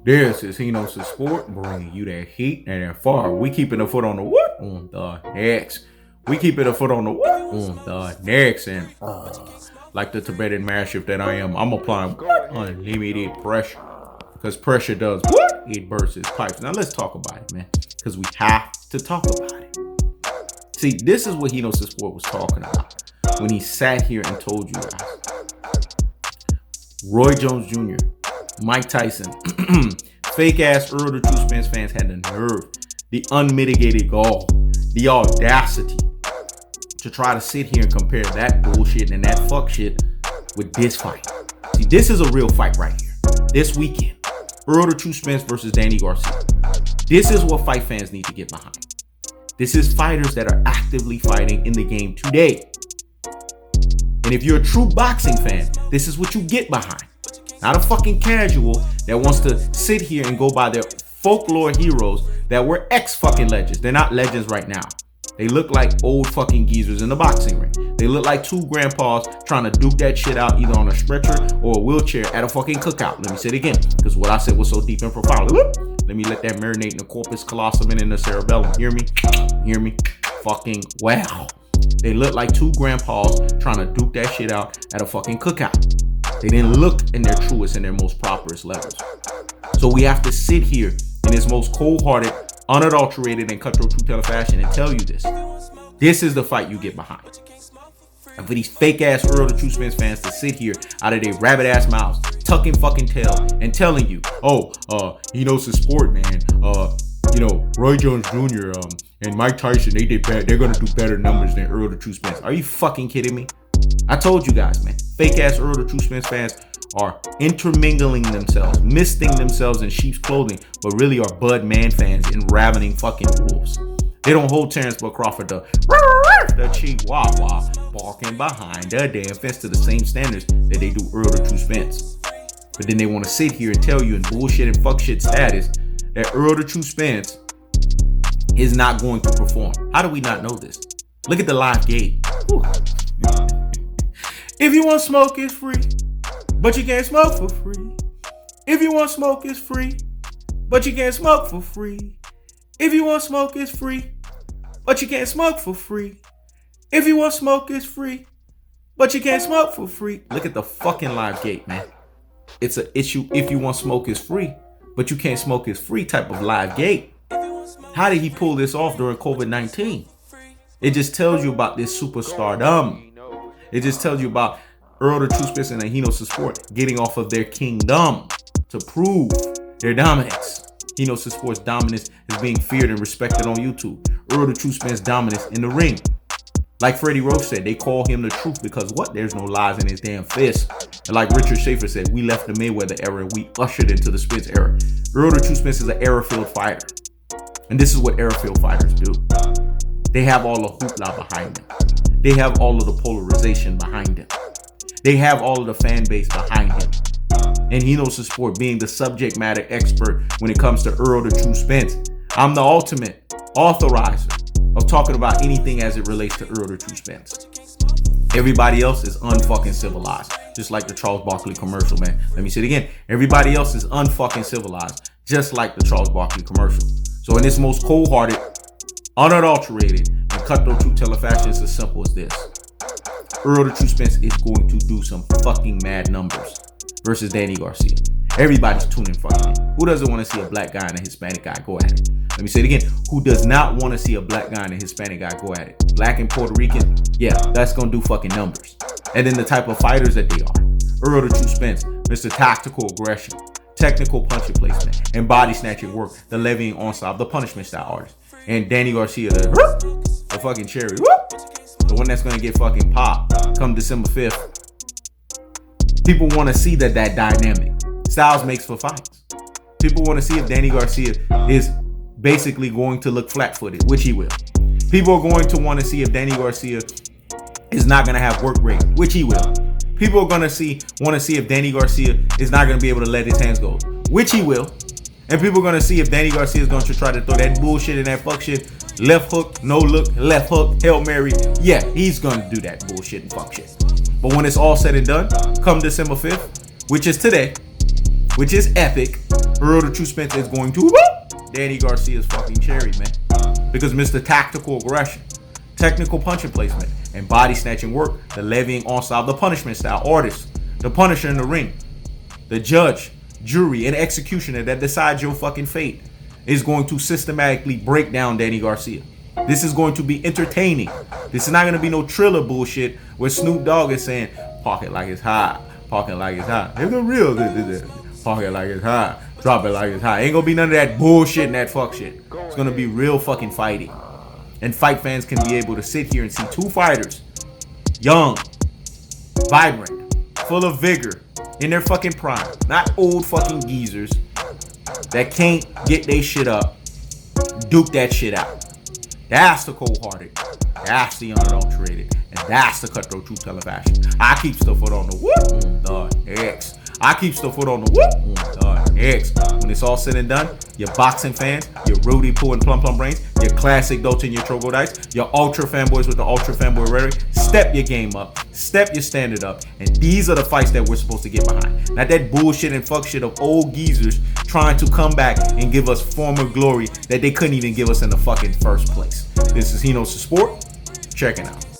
This is Henos Sport, bringing you that heat and that fire. We keeping a foot on the what? On the next. We keeping a foot on the what? On the next. And like the Tibetan Mastiff that I am, I'm applying unlimited pressure. Because pressure does what? It bursts its pipes. Now let's talk about it, man. Because we have to talk about it. See, this is what Henos Sport was talking about when he sat here and told you guys. Roy Jones Jr., Mike Tyson, fake ass Errol the True Spence fans had the nerve, the unmitigated gall, the audacity to try to sit here and compare that bullshit and that fuck shit with this fight. See, this is a real fight right here. This weekend, Errol the True Spence versus Danny Garcia. This is what fight fans need to get behind. This is fighters that are actively fighting in the game today. And if you're a true boxing fan, this is what you get behind. Not a fucking casual that wants to sit here and go by their folklore heroes that were ex-fucking legends. They're not legends right now. They look like old fucking geezers in the boxing ring. They look like two grandpas trying to duke that shit out either on a stretcher or a wheelchair at a fucking cookout. Let me say it again, because what I said was so deep and profound. Let me let that marinate in the corpus callosum and in the cerebellum. Hear me? Hear me? Fucking wow. They look like two grandpas trying to duke that shit out at a fucking cookout. They didn't look in their truest and their most properest levels. So we have to sit here in this most cold-hearted, unadulterated, and cutthroat truth-teller fashion and tell you this. This is the fight you get behind. And for these fake-ass Errol the True Spence fans to sit here out of their rabbit-ass mouths, tucking fucking tail, and telling you, he knows his sport, man. Roy Jones Jr. And Mike Tyson, they did bad. They're gonna do better numbers than Errol the True Spence. Are you fucking kidding me? I told you guys, man. Fake ass Errol the True Spence fans are intermingling themselves, misting themselves in sheep's clothing, but really are Bud Man fans and ravening fucking wolves. They don't hold Terrence Bud Crawford the Chihuahua barking behind the damn fence to the same standards that they do Errol the True Spence. But then they want to sit here and tell you in bullshit and fuck shit status that Errol the True Spence is not going to perform. How do we not know this? Look at the live gate. Whew. If you want smoke, it's free, but you can't smoke for free. If you want smoke, it's free, but you can't smoke for free. If you want smoke, it's free, but you can't smoke for free. If you want smoke, it's free, but you can't smoke for free. Look at the fucking live gate, man. It's an issue. If you want smoke, it's free, but you can't smoke, it's free type of live gate. How did he pull this off during COVID-19? It just tells you about this superstardom. It just tells you about Errol the True Spence and the Henos Sport getting off of their kingdom to prove their dominance. Henos Sport's dominance is being feared and respected on YouTube. Errol the True Spence's dominance in the ring. Like Freddie Roach said, they call him the truth because what? There's no lies in his damn fist. And like Richard Schaefer said, we left the Mayweather era and we ushered into the Spence era. Errol the True Spence is an era-filled fighter. And this is what era-filled fighters do. They have all the hoopla behind them. They have all of the polarization behind him. They have all of the fan base behind him. And he knows the sport being the subject matter expert when it comes to Errol the True Spence. I'm the ultimate authorizer of talking about anything as it relates to Errol the True Spence. Everybody else is unfucking civilized. Just like the Charles Barkley commercial, man. Let me say it again. Everybody else is unfucking civilized. Just like the Charles Barkley commercial. So in this most cold-hearted, unadulterated, and cutthroat truth-teller fashion, it's as simple as this. Errol the True Spence is going to do some fucking mad numbers versus Danny Garcia. Everybody's tuning fucking in. Who doesn't want to see a black guy and a Hispanic guy go at it? Let me say it again. Who does not want to see a black guy and a Hispanic guy go at it? Black and Puerto Rican? Yeah, that's going to do fucking numbers. And then the type of fighters that they are. Errol the True Spence, Mr. Tactical Aggression, technical punching placement, and body snatching work, the levying onslaught, the punishment style artist. And Danny Garcia, the fucking cherry, the one that's gonna get fucking popped come December 5th. People want to see that dynamic. Styles makes for fights. People want to see if Danny Garcia is basically going to look flat-footed, which he will. People are going to want to see if Danny Garcia is not gonna have work rate, which he will. People are want to see if Danny Garcia is not gonna be able to let his hands go, which he will. And people are going to see if Danny Garcia is going to try to throw that bullshit and that fuck shit. Left hook, no look, left hook, Hail Mary. Yeah, he's going to do that bullshit and fuck shit. But when it's all said and done, come December 5th, which is today, which is epic, Errol the True Spence is going to Danny Garcia's fucking cherry, man. Because Mr. Tactical Aggression, technical punching placement, and body snatching work, the levying onslaught, the punishment style, artist, the Punisher in the ring, the judge, jury, and executioner that decides your fucking fate is going to systematically break down Danny Garcia. This is going to be entertaining. This is not going to be no Triller bullshit where Snoop Dogg is saying, park it like it's hot, park it like it's hot. It's the real, park it like it's hot, drop it like it's hot. Ain't going to be none of that bullshit and that fuck shit. It's going to be real fucking fighting. And fight fans can be able to sit here and see two fighters, young, vibrant, full of vigor, in their fucking prime. Not old fucking geezers that can't get their shit up, duke that shit out. That's the cold-hearted. That's the unadulterated. And that's the cutthroat truth telling fashion. I keep the foot on the whoop, the X. I keep the foot on the whoop, the X. When it's all said and done, your boxing fans, your Rudy Poo and Plum Brains, your classic Dolce and your Troglodytes, your ultra fanboys with the ultra fanboy rhetoric, step your game up, step your standard up, and these are the fights that we're supposed to get behind. Not that bullshit and fuck shit of old geezers trying to come back and give us former glory that they couldn't even give us in the fucking first place. This is He Knows the Sport. Check it out.